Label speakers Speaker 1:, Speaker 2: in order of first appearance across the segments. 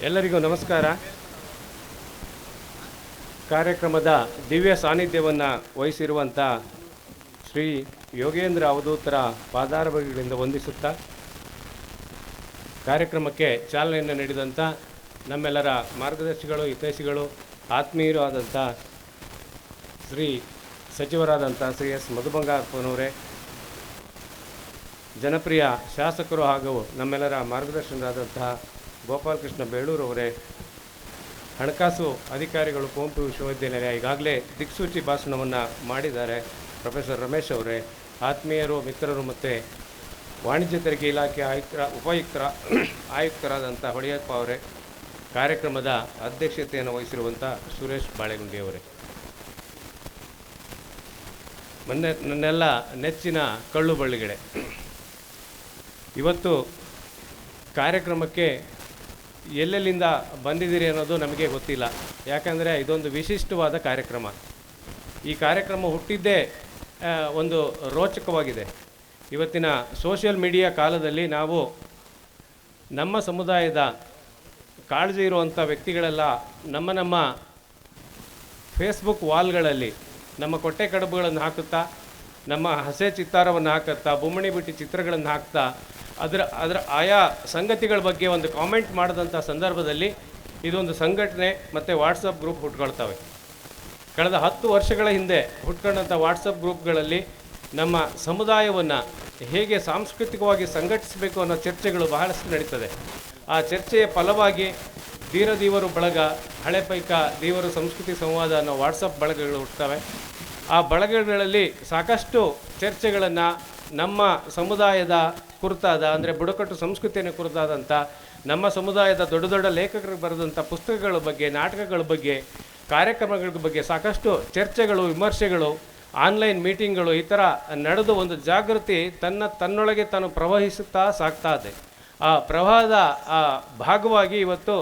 Speaker 1: ಎಲ್ಲರಿಗೂ ನಮಸ್ಕಾರ. ಕಾರ್ಯಕ್ರಮದ ದಿವ್ಯ ಸಾನ್ನಿಧ್ಯವನ್ನು ವಹಿಸಿರುವಂಥ ಶ್ರೀ ಯೋಗೇಂದ್ರ ಅವಧೂತರ ಪಾದಾರಗಳಿಂದ ವಂದಿಸುತ್ತಾ ಕಾರ್ಯಕ್ರಮಕ್ಕೆ ಚಾಲನೆಯನ್ನು ನೀಡಿದಂಥ ನಮ್ಮೆಲ್ಲರ ಮಾರ್ಗದರ್ಶಿಗಳು, ಹಿತೈಷಿಗಳು, ಆತ್ಮೀಯರು ಆದಂಥ ಶ್ರೀ ಸಚಿವರಾದಂಥ ಶ್ರೀ ಎಸ್ ಮಧುಬಂಗಾರಪ್ಪನವರೇ, ಜನಪ್ರಿಯ ಶಾಸಕರು ಹಾಗೂ ನಮ್ಮೆಲ್ಲರ ಮಾರ್ಗದರ್ಶನರಾದಂತಹ ಗೋಪಾಲಕೃಷ್ಣ ಬೇಳೂರವರೇ, ಹಣಕಾಸು ಅಧಿಕಾರಿಗಳು, ಕುವೆಂಪು ವಿಶ್ವವಿದ್ಯಾನಿಲಯ ಈಗಾಗಲೇ ದಿಕ್ಸೂಚಿ ಭಾಷಣವನ್ನು ಮಾಡಿದ್ದಾರೆ, ಪ್ರೊಫೆಸರ್ ರಮೇಶ್ ಅವರೇ, ಆತ್ಮೀಯರು, ಮಿತ್ರರು ಮತ್ತು ವಾಣಿಜ್ಯ ತೆರಿಗೆ ಇಲಾಖೆ ಆಯುಕ್ತರಾದಂಥ ಹೊಳೆಯಪ್ಪ ಅವರೇ, ಕಾರ್ಯಕ್ರಮದ ಅಧ್ಯಕ್ಷತೆಯನ್ನು ವಹಿಸಿರುವಂಥ ಸುರೇಶ್ ಬಾಳೆಗುಂಡಿಯವರೇ, ನನ್ನೆಲ್ಲ ನೆಚ್ಚಿನ ಕಳ್ಳು ಬಳ್ಳಿಗಳೇ, ಇವತ್ತು ಕಾರ್ಯಕ್ರಮಕ್ಕೆ ಎಲ್ಲೆಲ್ಲಿಂದ ಬಂದಿದ್ದೀರಿ ಅನ್ನೋದು ನಮಗೆ ಗೊತ್ತಿಲ್ಲ. ಯಾಕಂದರೆ ಇದೊಂದು ವಿಶಿಷ್ಟವಾದ ಕಾರ್ಯಕ್ರಮ. ಈ ಕಾರ್ಯಕ್ರಮ ಹುಟ್ಟಿದ್ದೇ ಒಂದು ರೋಚಕವಾಗಿದೆ. ಇವತ್ತಿನ ಸೋಷಿಯಲ್ ಮೀಡಿಯಾ ಕಾಲದಲ್ಲಿ ನಾವು ನಮ್ಮ ಸಮುದಾಯದ ಕಾಳಜಿ ಇರುವಂಥ ವ್ಯಕ್ತಿಗಳೆಲ್ಲ ನಮ್ಮ ಫೇಸ್ಬುಕ್ ವಾಲ್ಗಳಲ್ಲಿ ನಮ್ಮ ಕೊಟ್ಟೆ ಕಡುಬುಗಳನ್ನು ಹಾಕುತ್ತಾ, ನಮ್ಮ ಹಸೆ ಚಿತ್ತಾರವನ್ನು ಹಾಕುತ್ತಾ, ಬೊಮ್ಮಣಿ ಬಿಟ್ಟಿ ಚಿತ್ರಗಳನ್ನು ಹಾಕ್ತಾ ಅದರ ಆಯಾ ಸಂಗತಿಗಳ ಬಗ್ಗೆ ಒಂದು ಕಾಮೆಂಟ್ ಮಾಡಿದಂಥ ಸಂದರ್ಭದಲ್ಲಿ ಇದೊಂದು ಸಂಘಟನೆ ಮತ್ತು ವಾಟ್ಸಪ್ ಗ್ರೂಪ್ ಹುಟ್ಕೊಳ್ತವೆ. ಕಳೆದ 10 ವರ್ಷಗಳ ಹಿಂದೆ ಹುಟ್ಕೊಂಡಂಥ ವಾಟ್ಸಪ್ ಗ್ರೂಪ್ಗಳಲ್ಲಿ ನಮ್ಮ ಸಮುದಾಯವನ್ನು ಹೇಗೆ ಸಾಂಸ್ಕೃತಿಕವಾಗಿ ಸಂಘಟಿಸಬೇಕು ಅನ್ನೋ ಚರ್ಚೆಗಳು ಬಹಳಷ್ಟು ನಡೀತದೆ. ಆ ಚರ್ಚೆಯ ಫಲವಾಗಿ ಧೀರದೀವರು ಬಳಗ, ಹಳೆ ಪೈಕ ದೇವರು ಸಂಸ್ಕೃತಿ ಸಂವಾದ ಅನ್ನೋ ವಾಟ್ಸಪ್ ಬಳಗಗಳು ಹುಟ್ಟುತ್ತವೆ. ಆ ಬಳಗಗಳಲ್ಲಿ ಸಾಕಷ್ಟು ಚರ್ಚೆಗಳನ್ನು ನಮ್ಮ ಸಮುದಾಯದ ಕುರಿತಾದ, ಅಂದರೆ ಬುಡಕಟ್ಟು ಸಂಸ್ಕೃತಿಯನ್ನು ಕುರಿತಾದಂಥ, ನಮ್ಮ ಸಮುದಾಯದ ದೊಡ್ಡ ದೊಡ್ಡ ಲೇಖಕರು ಬರೆದಂಥ ಪುಸ್ತಕಗಳ ಬಗ್ಗೆ, ನಾಟಕಗಳ ಬಗ್ಗೆ, ಕಾರ್ಯಕ್ರಮಗಳ ಬಗ್ಗೆ ಸಾಕಷ್ಟು ಚರ್ಚೆಗಳು, ವಿಮರ್ಶೆಗಳು, ಆನ್ಲೈನ್ ಮೀಟಿಂಗ್ಗಳು ಈ ಥರ ನಡೆದು ಒಂದು ಜಾಗೃತಿ ತನ್ನೊಳಗೆ ತಾನು ಪ್ರವಹಿಸುತ್ತಾ ಸಾಗ್ತಾ ಇದೆ. ಆ ಪ್ರವಾಹದ ಭಾಗವಾಗಿ ಇವತ್ತು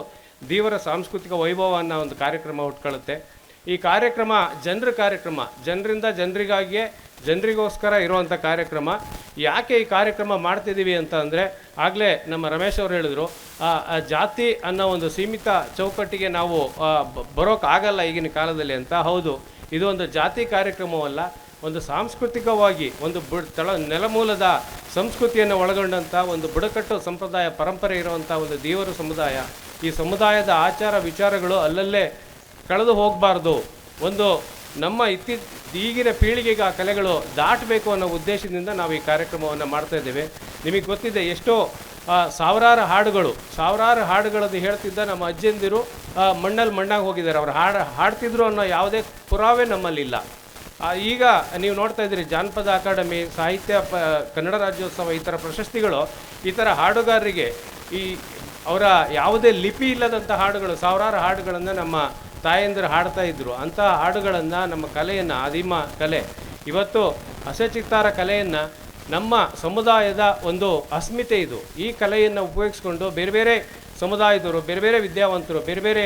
Speaker 1: ದೇವರ ಸಾಂಸ್ಕೃತಿಕ ವೈಭವ ಅನ್ನೋ ಒಂದು ಕಾರ್ಯಕ್ರಮ ಹುಟ್ಕೊಳ್ಳುತ್ತೆ. ಈ ಕಾರ್ಯಕ್ರಮ ಜನರ ಕಾರ್ಯಕ್ರಮ, ಜನರಿಂದ ಜನರಿಗಾಗಿಯೇ, ಜನರಿಗೋಸ್ಕರ ಇರುವಂಥ ಕಾರ್ಯಕ್ರಮ. ಯಾಕೆ ಈ ಕಾರ್ಯಕ್ರಮ ಮಾಡ್ತಿದ್ದೀವಿ ಅಂತ ಅಂದರೆ, ಆಗಲೇ ನಮ್ಮ ರಮೇಶ್ ಅವರು ಹೇಳಿದರು, ಜಾತಿ ಅನ್ನೋ ಒಂದು ಸೀಮಿತ ಚೌಕಟ್ಟಿಗೆ ನಾವು ಬರೋಕ್ಕಾಗಲ್ಲ ಈಗಿನ ಕಾಲದಲ್ಲಿ ಅಂತ. ಹೌದು, ಇದು ಒಂದು ಜಾತಿ ಕಾರ್ಯಕ್ರಮವಲ್ಲ, ಒಂದು ಸಾಂಸ್ಕೃತಿಕವಾಗಿ ಒಂದು ನೆಲಮೂಲದ ಸಂಸ್ಕೃತಿಯನ್ನು ಒಳಗೊಂಡಂಥ ಒಂದು ಬುಡಕಟ್ಟು ಸಂಪ್ರದಾಯ ಪರಂಪರೆ ಇರುವಂಥ ಒಂದು ದೇವರು ಸಮುದಾಯ. ಈ ಸಮುದಾಯದ ಆಚಾರ ವಿಚಾರಗಳು ಅಲ್ಲಲ್ಲೇ ಕಳೆದು ಹೋಗಬಾರ್ದು, ಒಂದು ನಮ್ಮ ಈಗಿನ ಪೀಳಿಗೆಗೆ ಆ ಕಲೆಗಳು ದಾಟಬೇಕು ಅನ್ನೋ ಉದ್ದೇಶದಿಂದ ನಾವು ಈ ಕಾರ್ಯಕ್ರಮವನ್ನು ಮಾಡ್ತಾಯಿದ್ದೇವೆ. ನಿಮಗೆ ಗೊತ್ತಿದೆ, ಎಷ್ಟೋ ಸಾವಿರಾರು ಹಾಡುಗಳನ್ನು ಹೇಳ್ತಿದ್ದ ನಮ್ಮ ಅಜ್ಜಂದಿರು ಮಣ್ಣಲ್ಲಿ ಮಣ್ಣಾಗಿ ಹೋಗಿದ್ದಾರೆ. ಅವರು ಹಾಡ್ತಿದ್ರು ಅನ್ನೋ ಯಾವುದೇ ಪುರಾವೆ ನಮ್ಮಲ್ಲಿಲ್ಲ. ಈಗ ನೀವು ನೋಡ್ತಾ ಇದ್ದೀರಿ, ಜಾನಪದ ಅಕಾಡೆಮಿ, ಸಾಹಿತ್ಯ ಕನ್ನಡ ರಾಜ್ಯೋತ್ಸವ, ಈ ಥರ ಪ್ರಶಸ್ತಿಗಳು ಈ ಥರ ಹಾಡುಗಾರರಿಗೆ ಅವರ ಯಾವುದೇ ಲಿಪಿ ಇಲ್ಲದಂಥ ಹಾಡುಗಳು, ಸಾವಿರಾರು ಹಾಡುಗಳನ್ನು ನಮ್ಮ ತಾಯಂದಿರು ಹಾಡ್ತಾ ಇದ್ದರು. ಅಂಥ ಹಾಡುಗಳನ್ನು, ನಮ್ಮ ಕಲೆಯನ್ನು, ಆದಿಮ ಕಲೆ, ಇವತ್ತು ಹಸೆಚಿತ್ತಾರ ಕಲೆಯನ್ನು, ನಮ್ಮ ಸಮುದಾಯದ ಒಂದು ಅಸ್ಮಿತೆ ಇದು. ಈ ಕಲೆಯನ್ನು ಉಪಯೋಗಿಸ್ಕೊಂಡು ಬೇರೆ ಬೇರೆ ಸಮುದಾಯದವರು, ಬೇರೆ ಬೇರೆ ವಿದ್ಯಾವಂತರು ಬೇರೆ ಬೇರೆ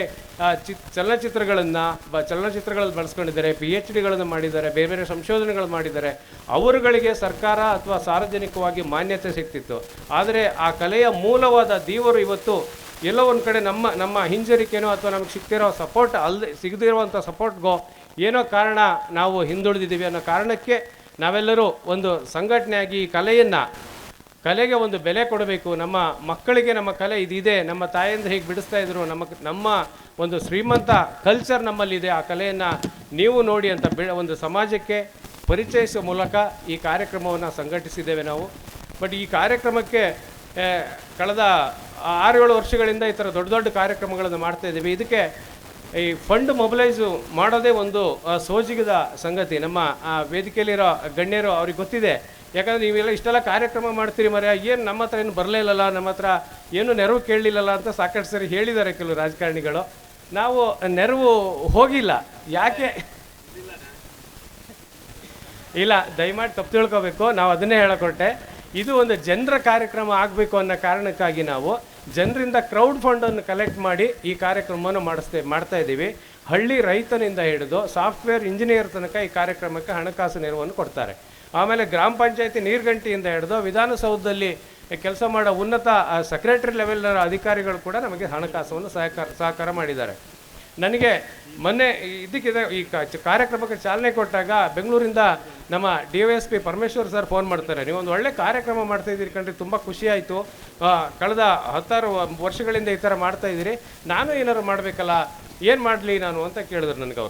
Speaker 1: ಚಲನಚಿತ್ರಗಳಲ್ಲಿ ಬಳಸ್ಕೊಂಡಿದ್ದಾರೆ, PhDಗಳನ್ನು ಮಾಡಿದ್ದಾರೆ, ಬೇರೆ ಬೇರೆ ಸಂಶೋಧನೆಗಳು ಮಾಡಿದ್ದಾರೆ. ಅವರುಗಳಿಗೆ ಸರ್ಕಾರ ಅಥವಾ ಸಾರ್ವಜನಿಕವಾಗಿ ಮಾನ್ಯತೆ ಸಿಗ್ತಿತ್ತು. ಆದರೆ ಆ ಕಲೆಯ ಮೂಲವಾದ ದೇವರು ಇವತ್ತು ಎಲ್ಲೋ ಒಂದು ಕಡೆ ನಮ್ಮ ಹಿಂಜರಿಕೆನೋ ಅಥವಾ ನಮಗೆ ಸಿಗ್ತಿರೋ ಸಪೋರ್ಟ್ ಸಿಗದಿರುವಂಥ ಸಪೋರ್ಟ್ಗೋ ಏನೋ ಕಾರಣ ನಾವು ಹಿಂದುಳಿದಿದ್ದೀವಿ ಅನ್ನೋ ಕಾರಣಕ್ಕೆ ನಾವೆಲ್ಲರೂ ಒಂದು ಸಂಘಟನೆಯಾಗಿ ಈ ಕಲೆಗೆ ಒಂದು ಬೆಲೆ ಕೊಡಬೇಕು. ನಮ್ಮ ಮಕ್ಕಳಿಗೆ ನಮ್ಮ ಕಲೆ ಇದಿದೆ, ನಮ್ಮ ತಾಯಂದ್ರೆ ಹೀಗೆ ಬಿಡಿಸ್ತಾ ಇದ್ರು, ನಮ್ಮ ಒಂದು ಶ್ರೀಮಂತ ಕಲ್ಚರ್ ನಮ್ಮಲ್ಲಿದೆ, ಆ ಕಲೆಯನ್ನು ನೀವು ನೋಡಿ ಅಂತ ಒಂದು ಸಮಾಜಕ್ಕೆ ಪರಿಚಯಿಸುವ ಮೂಲಕ ಈ ಕಾರ್ಯಕ್ರಮವನ್ನು ಸಂಘಟಿಸಿದ್ದೇವೆ ನಾವು. ಬಟ್ ಈ ಕಾರ್ಯಕ್ರಮಕ್ಕೆ ಕಳೆದ 6-7 ವರ್ಷಗಳಿಂದ ಈ ಥರ ದೊಡ್ಡ ದೊಡ್ಡ ಕಾರ್ಯಕ್ರಮಗಳನ್ನು ಮಾಡ್ತಾಯಿದ್ದೀವಿ. ಇದಕ್ಕೆ ಈ ಫಂಡ್ ಮೊಬಿಲೈಸು ಮಾಡೋದೇ ಒಂದು ಸೋಜಿಗದ ಸಂಗತಿ. ನಮ್ಮ ವೇದಿಕೆಯಲ್ಲಿರೋ ಗಣ್ಯರು ಅವ್ರಿಗೆ ಗೊತ್ತಿದೆ. ಯಾಕಂದರೆ ನೀವೆಲ್ಲ ಇಷ್ಟೆಲ್ಲ ಕಾರ್ಯಕ್ರಮ ಮಾಡ್ತೀರಿ ಮರೆ, ಏನು ನಮ್ಮ ಹತ್ರ ಏನು ಬರಲೇ ಇಲ್ಲಲ್ಲ, ನಮ್ಮ ಹತ್ರ ಏನು ನೆರವು ಕೇಳಲಿಲ್ಲಲ್ಲ ಅಂತ ಸಾಕಷ್ಟು ಸರಿ ಹೇಳಿದ್ದಾರೆ ಕೆಲವು ರಾಜಕಾರಣಿಗಳು. ನಾವು ನೆರವು ಹೋಗಿಲ್ಲ. ಯಾಕೆ ಇಲ್ಲ, ದಯಮಾಡಿ ತಪ್ಪು ತಿಳ್ಕೊಬೇಕು, ನಾವು ಅದನ್ನೇ ಹೇಳಕೊಟ್ಟೆ. ಇದು ಒಂದು ಜನರ ಕಾರ್ಯಕ್ರಮ ಆಗಬೇಕು ಅನ್ನೋ ಕಾರಣಕ್ಕಾಗಿ ನಾವು ಜನರಿಂದ ಕ್ರೌಡ್ ಫಂಡನ್ನು ಕಲೆಕ್ಟ್ ಮಾಡಿ ಈ ಕಾರ್ಯಕ್ರಮವನ್ನು ಮಾಡ್ತಾ ಇದ್ದೀವಿ. ಹಳ್ಳಿ ರೈತನಿಂದ ಹಿಡಿದು ಸಾಫ್ಟ್ವೇರ್ ಇಂಜಿನಿಯರ್ ತನಕ ಈ ಕಾರ್ಯಕ್ರಮಕ್ಕೆ ಹಣಕಾಸು ನೆರವನ್ನು ಕೊಡ್ತಾರೆ. ಆಮೇಲೆ ಗ್ರಾಮ ಪಂಚಾಯತಿ ನೀರ್ಗಂಟಿಯಿಂದ ಹಿಡಿದು ವಿಧಾನಸೌಧದಲ್ಲಿ ಕೆಲಸ ಮಾಡೋ ಉನ್ನತ ಸೆಕ್ರೆಟರಿ ಲೆವೆಲ್ನ ಅಧಿಕಾರಿಗಳು ಕೂಡ ನಮಗೆ ಹಣಕಾಸನ್ನು ಸಹಕಾರ ಮಾಡಿದ್ದಾರೆ. ನನಗೆ ಮೊನ್ನೆ ಇದಕ್ಕಿದೆ ಈ ಕಾರ್ಯಕ್ರಮಕ್ಕೆ ಚಾಲನೆ ಕೊಟ್ಟಾಗ ಬೆಂಗಳೂರಿಂದ ನಮ್ಮ DYSP ಪರಮೇಶ್ವರ್ ಸರ್ ಫೋನ್ ಮಾಡ್ತಾರೆ, ನೀವೊಂದು ಒಳ್ಳೆ ಕಾರ್ಯಕ್ರಮ ಮಾಡ್ತಾಯಿದ್ದೀರಿ ಕಣ್ರಿ, ತುಂಬ ಖುಷಿಯಾಯಿತು, ಕಳೆದ 10 ವರ್ಷಗಳಿಂದ ಈ ಥರ ಮಾಡ್ತಾಯಿದ್ದೀರಿ, ನಾನು ಏನಾದ್ರು ಮಾಡಬೇಕಲ್ಲ, ಏನು ಮಾಡಲಿ ನಾನು ಅಂತ ಕೇಳಿದ್ರು ನನಗೆ.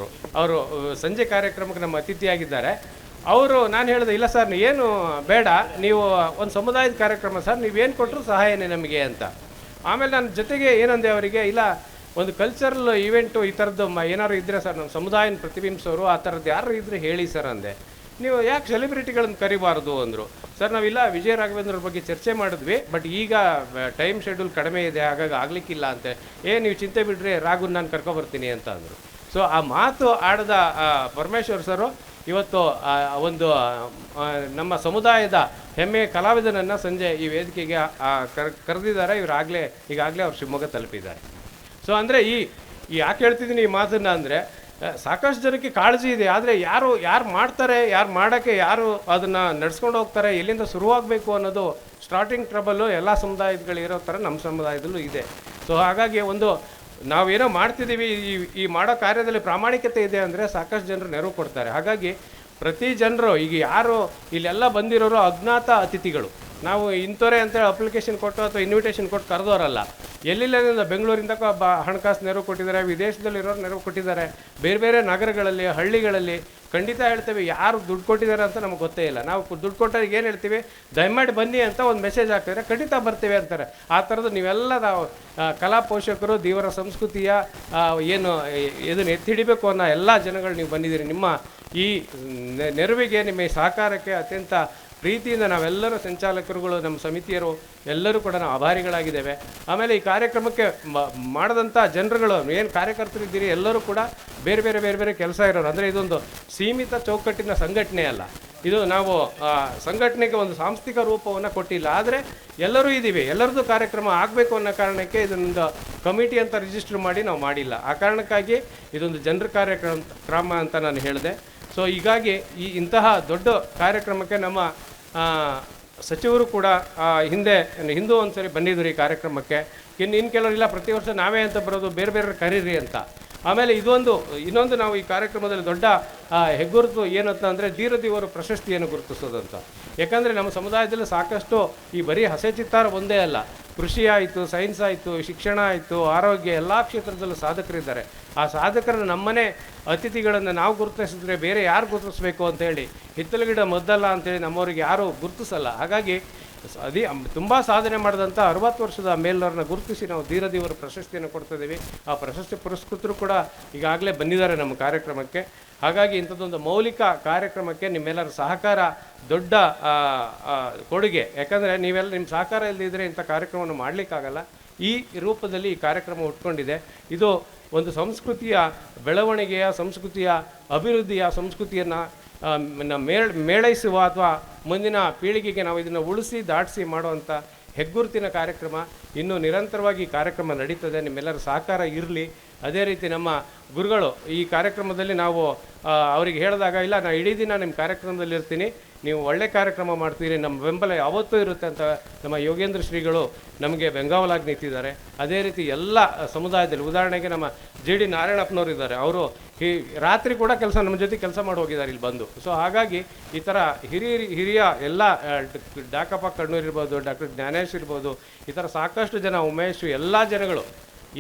Speaker 1: ಅವರು ಸಂಜೆ ಕಾರ್ಯಕ್ರಮಕ್ಕೆ ನಮ್ಮ ಅತಿಥಿಯಾಗಿದ್ದಾರೆ. ನಾನು ಹೇಳಿದೆ, ಇಲ್ಲ ಸರ್ ಏನು ಬೇಡ, ನೀವು ಒಂದು ಸಮುದಾಯದ ಕಾರ್ಯಕ್ರಮ ಸರ್, ನೀವೇನು ಕೊಟ್ಟರು ಸಹಾಯನೇ ನಮಗೆ ಅಂತ. ಆಮೇಲೆ ನಾನು ಜೊತೆಗೆ ಏನಂದೆ ಅವರಿಗೆ, ಇಲ್ಲ ಒಂದು ಕಲ್ಚರಲ್ ಈವೆಂಟು ಈ ಥರದ್ದು ಏನಾದ್ರು ಇದ್ದರೆ ಸರ್ ನಮ್ಮ ಸಮುದಾಯನ ಪ್ರತಿಬಿಂಬಿಸೋರು ಆ ಥರದ್ದು ಯಾರು ಇದ್ದರೆ ಹೇಳಿ ಸರ್ ಅಂದೆ. ನೀವು ಯಾಕೆ ಸೆಲೆಬ್ರಿಟಿಗಳನ್ನು ಕರಿಬಾರ್ದು ಅಂದರು. ಸರ್ ನಾವಿಲ್ಲ ವಿಜಯ ರಾಘವೇಂದ್ರ ಬಗ್ಗೆ ಚರ್ಚೆ ಮಾಡಿದ್ವಿ, ಬಟ್ ಈಗ ಟೈಮ್ ಶೆಡ್ಯೂಲ್ ಕಡಿಮೆ ಇದೆ, ಹಾಗಾಗಿ ಆಗಲಿಕ್ಕಿಲ್ಲ ಅಂತೆ. ನೀವು ಚಿಂತೆ ಬಿಡ್ರಿ, ರಾಘುನ್ ನಾನು ಕರ್ಕೊಬರ್ತೀನಿ ಅಂತ ಅಂದರು. ಸೊ ಆ ಮಾತು ಆಡಿದ ಪರಮೇಶ್ವರ್ ಸರು ಇವತ್ತು ಒಂದು ನಮ್ಮ ಸಮುದಾಯದ ಹೆಮ್ಮೆಯ ಕಲಾವಿದನನ್ನು ಸಂಜೆ ಈ ವೇದಿಕೆಗೆ ಕರೆದಿದ್ದಾರೆ. ಈಗಾಗಲೇ ಅವ್ರು ಶಿವಮೊಗ್ಗ ತಲುಪಿದ್ದಾರೆ. ಸೊ ಅಂದರೆ ಯಾಕೆ ಹೇಳ್ತಿದ್ದೀನಿ ಈ ಮಾತನ್ನು ಅಂದರೆ, ಸಾಕಷ್ಟು ಜನಕ್ಕೆ ಕಾಳಜಿ ಇದೆ, ಆದರೆ ಯಾರು ಮಾಡ್ತಾರೆ, ಯಾರು ಮಾಡೋಕ್ಕೆ, ಯಾರು ಅದನ್ನು ನಡ್ಸ್ಕೊಂಡು ಹೋಗ್ತಾರೆ, ಎಲ್ಲಿಂದ ಶುರುವಾಗಬೇಕು ಅನ್ನೋದು ಸ್ಟಾರ್ಟಿಂಗ್ ಟ್ರಬಲ್ಲು ಎಲ್ಲ ಸಮುದಾಯಗಳಿರೋ ಥರ ನಮ್ಮ ಸಮುದಾಯದಲ್ಲೂ ಇದೆ. ಸೊ ಹಾಗಾಗಿ ನಾವೇನೋ ಮಾಡ್ತಿದ್ದೀವಿ, ಈ ಮಾಡೋ ಕಾರ್ಯದಲ್ಲಿ ಪ್ರಾಮಾಣಿಕತೆ ಇದೆ ಅಂದರೆ ಸಾಕಷ್ಟು ಜನರು ನೆರವು ಕೊಡ್ತಾರೆ. ಹಾಗಾಗಿ ಪ್ರತಿ ಜನರು ಈಗ ಯಾರು ಇಲ್ಲೆಲ್ಲ ಬಂದಿರೋರು ಅಜ್ಞಾತ ಅತಿಥಿಗಳು, ನಾವು ಇಂಥವರೇ ಅಂತೇಳಿ ಅಪ್ಲಿಕೇಶನ್ ಕೊಟ್ಟು ಅಥವಾ ಇನ್ವಿಟೇಷನ್ ಕೊಟ್ಟು ಕರೆದವರಲ್ಲ. ಎಲ್ಲೆಲ್ಲಿಂದ ಬೆಂಗಳೂರಿಂದ ಹಣಕಾಸು ನೆರವು ಕೊಟ್ಟಿದ್ದಾರೆ, ವಿದೇಶದಲ್ಲಿರೋರು ನೆರವು ಕೊಟ್ಟಿದ್ದಾರೆ, ಬೇರೆ ಬೇರೆ ನಗರಗಳಲ್ಲಿ ಹಳ್ಳಿಗಳಲ್ಲಿ. ಖಂಡಿತ ಹೇಳ್ತೇವೆ, ಯಾರು ದುಡ್ಡು ಕೊಟ್ಟಿದ್ದಾರೆ ಅಂತ ನಮಗೆ ಗೊತ್ತೇ ಇಲ್ಲ. ನಾವು ದುಡ್ಡು ಕೊಟ್ಟವ್ರಿಗೆ ಏನು ಹೇಳ್ತೀವಿ, ದಯಮಾಡಿ ಬನ್ನಿ ಅಂತ ಒಂದು ಮೆಸೇಜ್ ಹಾಕಿದ್ರೆ ಖಂಡಿತ ಬರ್ತೀವಿ ಅಂತಾರೆ. ಆ ಥರದ್ದು ನೀವೆಲ್ಲ ನಾವು ಕಲಾ ಪೋಷಕರು, ದೇವರ ಸಂಸ್ಕೃತಿಯ ಇದನ್ನು ಎತ್ತಿ ಹಿಡಿಬೇಕು ಅನ್ನೋ ಎಲ್ಲ ಜನಗಳು ನೀವು ಬಂದಿದ್ದೀರಿ. ನಿಮ್ಮ ಈ ನೆರವಿಗೆ, ನಿಮ್ಮ ಈ ಸಹಕಾರಕ್ಕೆ ಅತ್ಯಂತ ಪ್ರೀತಿಯಿಂದ ನಾವೆಲ್ಲರೂ ಸಂಚಾಲಕರುಗಳು, ನಮ್ಮ ಸಮಿತಿಯರು ಎಲ್ಲರೂ ಕೂಡ ನಾವು ಆಭಾರಿಗಳಾಗಿದ್ದೇವೆ. ಆಮೇಲೆ ಈ ಕಾರ್ಯಕ್ರಮಕ್ಕೆ ಮಾಡಿದಂಥ ಜನರುಗಳು ಏನು ಕಾರ್ಯಕರ್ತರಿದ್ದೀರಿ ಎಲ್ಲರೂ ಕೂಡ ಬೇರೆ ಬೇರೆ ಕೆಲಸ ಇರೋರು. ಅಂದರೆ ಇದೊಂದು ಸೀಮಿತ ಚೌಕಟ್ಟಿನ ಸಂಘಟನೆ ಅಲ್ಲ, ಇದು ನಾವು ಸಂಘಟನೆಗೆ ಒಂದು ಸಾಂಸ್ಥಿಕ ರೂಪವನ್ನು ಕೊಟ್ಟಿಲ್ಲ. ಆದರೆ ಎಲ್ಲರೂ ಇದ್ದೀವಿ, ಎಲ್ಲರದ್ದು ಕಾರ್ಯಕ್ರಮ ಆಗಬೇಕು ಅನ್ನೋ ಕಾರಣಕ್ಕೆ ಇದೊಂದು ಕಮಿಟಿ ಅಂತ ರಿಜಿಸ್ಟರ್ ಮಾಡಿ ನಾವು ಮಾಡಿಲ್ಲ. ಆ ಕಾರಣಕ್ಕಾಗಿ ಇದೊಂದು ಜನರ ಕಾರ್ಯಕ್ರಮ ಅಂತ ನಾನು ಹೇಳಿದೆ. ಸೊ ಹೀಗಾಗಿ ಇಂತಹ ದೊಡ್ಡ ಕಾರ್ಯಕ್ರಮಕ್ಕೆ ನಮ್ಮ ಸಚಿವರು ಕೂಡ ಹಿಂದೂ ಒಂದು ಸರಿ ಬಂದಿದ್ರು ಈ ಕಾರ್ಯಕ್ರಮಕ್ಕೆ. ಇನ್ನು ಕೆಲವರಿಲ್ಲ, ಪ್ರತಿ ವರ್ಷ ನಾವೇ ಅಂತ ಬರೋದು, ಬೇರೆ ಬೇರೆ ಕರೀರಿ ಅಂತ. ಆಮೇಲೆ ಇನ್ನೊಂದು ನಾವು ಈ ಕಾರ್ಯಕ್ರಮದಲ್ಲಿ ದೊಡ್ಡ ಹೆಗ್ಗುರುತು ಏನಂತ ಅಂದರೆ ಧೀರದೇವರು ಪ್ರಶಸ್ತಿಯನ್ನು ಗುರುತಿಸೋದಂತ. ಯಾಕಂದರೆ ನಮ್ಮ ಸಮುದಾಯದಲ್ಲಿ ಸಾಕಷ್ಟು ಈ ಬರೀ ಹಸೆ ಚಿತ್ತಾರ ಒಂದೇ ಅಲ್ಲ, ಕೃಷಿ ಆಯಿತು, ಸೈನ್ಸ್ ಆಯಿತು, ಶಿಕ್ಷಣ ಆಯಿತು, ಆರೋಗ್ಯ, ಎಲ್ಲ ಕ್ಷೇತ್ರದಲ್ಲೂ ಸಾಧಕರಿದ್ದಾರೆ. ಆ ಸಾಧಕರನ್ನು ನಮ್ಮನೆ ಅತಿಥಿಗಳನ್ನು ನಾವು ಗುರುತಿಸಿದ್ರೆ ಬೇರೆ ಯಾರು ಗುರುತಿಸ್ಬೇಕು ಅಂತೇಳಿ, ಹಿತ್ತಲಗಿಡ ಮೊದಲ ಅಂತೇಳಿ ನಮ್ಮವರಿಗೆ ಯಾರೂ ಗುರುತಿಸಲ್ಲ. ಹಾಗಾಗಿ ತುಂಬ ಸಾಧನೆ ಮಾಡಿದಂಥ 60 ವರ್ಷದ ಮೇಲ್ನವ್ರನ್ನ ಗುರುತಿಸಿ ನಾವು ಧೀರದೇವರ ಪ್ರಶಸ್ತಿಯನ್ನು ಕೊಡ್ತಾಯಿದ್ದೀವಿ. ಆ ಪ್ರಶಸ್ತಿ ಪುರಸ್ಕೃತರು ಕೂಡ ಈಗಾಗಲೇ ಬಂದಿದ್ದಾರೆ ನಮ್ಮ ಕಾರ್ಯಕ್ರಮಕ್ಕೆ. ಹಾಗಾಗಿ ಇಂಥದ್ದೊಂದು ಮೌಲಿಕ ಕಾರ್ಯಕ್ರಮಕ್ಕೆ ನಿಮ್ಮೆಲ್ಲರ ಸಹಕಾರ ದೊಡ್ಡ ಕೊಡುಗೆ. ಯಾಕಂದರೆ ನೀವೆಲ್ಲ ನಿಮ್ಮ ಸಹಕಾರ ಇಲ್ಲದಿದ್ದರೆ ಇಂಥ ಕಾರ್ಯಕ್ರಮವನ್ನು ಮಾಡಲಿಕ್ಕಾಗಲ್ಲ. ಈ ರೂಪದಲ್ಲಿ ಈ ಕಾರ್ಯಕ್ರಮ ಹುಟ್ಕೊಂಡಿದೆ. ಇದು ಒಂದು ಸಂಸ್ಕೃತಿಯ ಬೆಳವಣಿಗೆಯ, ಸಂಸ್ಕೃತಿಯ ಅಭಿವೃದ್ಧಿಯ, ಸಂಸ್ಕೃತಿಯನ್ನು ಮೇಳೈಸುವ ಅಥವಾ ಮುಂದಿನ ಪೀಳಿಗೆಗೆ ನಾವು ಇದನ್ನು ಉಳಿಸಿ ದಾಟಿಸಿ ಮಾಡುವಂಥ ಹೆಗ್ಗುರುತಿನ ಕಾರ್ಯಕ್ರಮ. ಇನ್ನೂ ನಿರಂತರವಾಗಿ ಈ ಕಾರ್ಯಕ್ರಮ ನಡೀತದೆ. ನಿಮ್ಮೆಲ್ಲರ ಸಹಕಾರ ಇರಲಿ. ಅದೇ ರೀತಿ ನಮ್ಮ ಗುರುಗಳು ಈ ಕಾರ್ಯಕ್ರಮದಲ್ಲಿ ನಾವು ಅವರಿಗೆ ಹೇಳಿದಾಗ, ಇಲ್ಲ ನಾನು ಇಡೀ ದಿನ ನಿಮ್ಮ ಕಾರ್ಯಕ್ರಮದಲ್ಲಿ ಇರ್ತೀನಿ, ನೀವು ಒಳ್ಳೆ ಕಾರ್ಯಕ್ರಮ ಮಾಡ್ತೀರಿ, ನಮ್ಮ ಬೆಂಬಲ ಯಾವತ್ತೂ ಇರುತ್ತೆ ಅಂತ ನಮ್ಮ ಯೋಗೇಂದ್ರ ಶ್ರೀಗಳು ನಮಗೆ ಬೆಂಗಾವಲಾಗಿ ನಿಂತಿದ್ದಾರೆ. ಅದೇ ರೀತಿ ಎಲ್ಲ ಸಮುದಾಯದಲ್ಲಿ, ಉದಾಹರಣೆಗೆ ನಮ್ಮ JD ನಾರಾಯಣಪ್ಪನವರು ಇದ್ದಾರೆ, ಅವರು ಈ ರಾತ್ರಿ ಕೂಡ ನಮ್ಮ ಜೊತೆ ಕೆಲಸ ಮಾಡಿ ಹೋಗಿದ್ದಾರೆ ಇಲ್ಲಿ ಬಂದು. ಸೊ ಹಾಗಾಗಿ ಈ ಥರ ಹಿರಿಯ ಎಲ್ಲ ಡಾಕಪ್ಪ ಕಣ್ಣೂರು ಇರ್ಬೋದು, ಡಾಕ್ಟರ್ ಜ್ಞಾನೇಶ್ ಇರ್ಬೋದು, ಈ ಥರ ಸಾಕಷ್ಟು ಜನ, ಉಮೇಶ್, ಎಲ್ಲ ಜನಗಳು,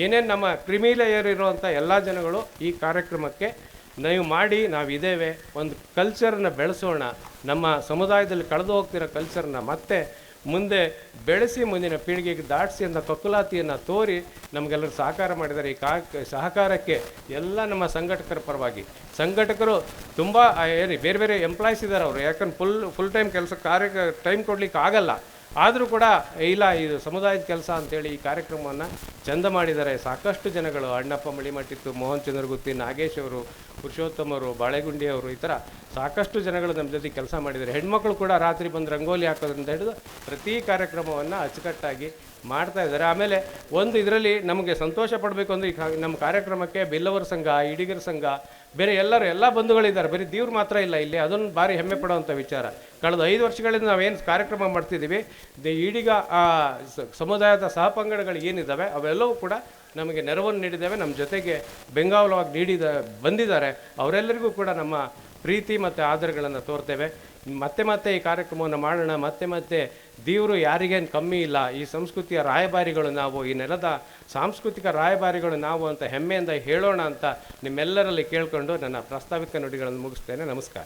Speaker 1: ಏನೇನು ನಮ್ಮ ಕ್ರಿಮಿಲೇಯರ್ ಇರುವಂಥ ಎಲ್ಲ ಜನಗಳು ಈ ಕಾರ್ಯಕ್ರಮಕ್ಕೆ ನೀವು ಮಾಡಿ ನಾವಿದ್ದೇವೆ. ಒಂದು ಕಲ್ಚರನ್ನು ಬೆಳೆಸೋಣ, ನಮ್ಮ ಸಮುದಾಯದಲ್ಲಿ ಕಳೆದು ಹೋಗ್ತಿರೋ ಕಲ್ಚರನ್ನ ಮತ್ತೆ ಮುಂದೆ ಬೆಳೆಸಿ ಮುಂದಿನ ಪೀಳಿಗೆಗೆ ದಾಟಿಸಿ ಅಂತ ಕಕ್ಕುಲಾತಿಯನ್ನು ತೋರಿ ನಮಗೆಲ್ಲರೂ ಸಹಕಾರ ಮಾಡಿದ್ದಾರೆ. ಈ ಸಹಕಾರಕ್ಕೆ ಎಲ್ಲ ನಮ್ಮ ಸಂಘಟಕರ ಪರವಾಗಿ, ಸಂಘಟಕರು ತುಂಬ ಬೇರೆ ಬೇರೆ ಎಂಪ್ಲಾಯ್ಸ್ ಇದ್ದಾರೆ ಅವರು, ಯಾಕಂದ್ರೆ ಫುಲ್ ಟೈಮ್ ಟೈಮ್ ಕೊಡ್ಲಿಕ್ಕೆ ಆಗಲ್ಲ. ಆದರೂ ಕೂಡ ಇಲ್ಲ, ಇದು ಸಮುದಾಯದ ಕೆಲಸ ಅಂತೇಳಿ ಈ ಕಾರ್ಯಕ್ರಮವನ್ನು ಚಂದ ಮಾಡಿದ್ದಾರೆ. ಸಾಕಷ್ಟು ಜನಗಳು, ಅಣ್ಣಪ್ಪ ಮಳಿಮಟ್ಟಿತ್ತು, ಮೋಹನ್ ಚಂದ್ರಗುತ್ತಿ, ನಾಗೇಶ್ ಅವರು, ಪುರುಷೋತ್ತಮ್ ಅವರು, ಬಾಳೆಗುಂಡಿ ಅವರು, ಈ ಥರ ಸಾಕಷ್ಟು ಜನಗಳು ನಮ್ಮ ಜೊತೆ ಕೆಲಸ ಮಾಡಿದ್ದಾರೆ. ಹೆಣ್ಮಕ್ಳು ಕೂಡ ರಾತ್ರಿ ಬಂದು ರಂಗೋಲಿ ಹಾಕೋದ್ರಿಂದ ಹಿಡಿದು ಪ್ರತಿ ಕಾರ್ಯಕ್ರಮವನ್ನು ಅಚ್ಚುಕಟ್ಟಾಗಿ ಮಾಡ್ತಾ ಇದ್ದಾರೆ. ಆಮೇಲೆ ಒಂದು ಇದರಲ್ಲಿ ನಮಗೆ ಸಂತೋಷ ಪಡಬೇಕು ಅಂದರೆ ನಮ್ಮ ಕಾರ್ಯಕ್ರಮಕ್ಕೆ ಬೆಲ್ಲವರ ಸಂಘ, ಇಡಿಗರ ಸಂಘ, ಬೇರೆ ಎಲ್ಲ ಬಂಧುಗಳಿದ್ದಾರೆ, ಬರೀ ದೇವ್ರು ಮಾತ್ರ ಇಲ್ಲ ಇಲ್ಲಿ. ಅದೊಂದು ಭಾರಿ ಹೆಮ್ಮೆ ಪಡುವಂಥ ವಿಚಾರ. ಕಳೆದ 5 ವರ್ಷಗಳಿಂದ ನಾವೇನು ಕಾರ್ಯಕ್ರಮ ಮಾಡ್ತಿದ್ದೀವಿ, ಈಡಿಗ ಸಮುದಾಯದ ಸಹಪಂಗಡಗಳು ಏನಿದ್ದಾವೆ ಅವೆಲ್ಲವೂ ಕೂಡ ನಮಗೆ ನೆರವನ್ನು ನೀಡಿದ್ದಾವೆ, ನಮ್ಮ ಜೊತೆಗೆ ಬೆಂಗಾವಲವಾಗಿ ಬಂದಿದ್ದಾರೆ. ಅವರೆಲ್ಲರಿಗೂ ಕೂಡ ನಮ್ಮ ಪ್ರೀತಿ ಮತ್ತು ಆದರಗಳನ್ನು ತೋರ್ತೇವೆ. ಮತ್ತೆ ಈ ಕಾರ್ಯಕ್ರಮವನ್ನು ಮಾಡೋಣ. ಮತ್ತೆ ದೇವರು ಯಾರಿಗೇನು ಕಮ್ಮಿ ಇಲ್ಲ. ಈ ಸಂಸ್ಕೃತಿಯ ರಾಯಭಾರಿಗಳು ನಾವು, ಈ ನೆಲದ ಸಾಂಸ್ಕೃತಿಕ ರಾಯಭಾರಿಗಳು ನಾವು ಅಂತ ಹೆಮ್ಮೆಯಿಂದ ಹೇಳೋಣ ಅಂತ ನಿಮ್ಮೆಲ್ಲರಲ್ಲಿ ಕೇಳಿಕೊಂಡು ನನ್ನ ಪ್ರಾಸ್ತಾವಿಕ ನುಡಿಗಳನ್ನು ಮುಗಿಸ್ತೇನೆ. ನಮಸ್ಕಾರ.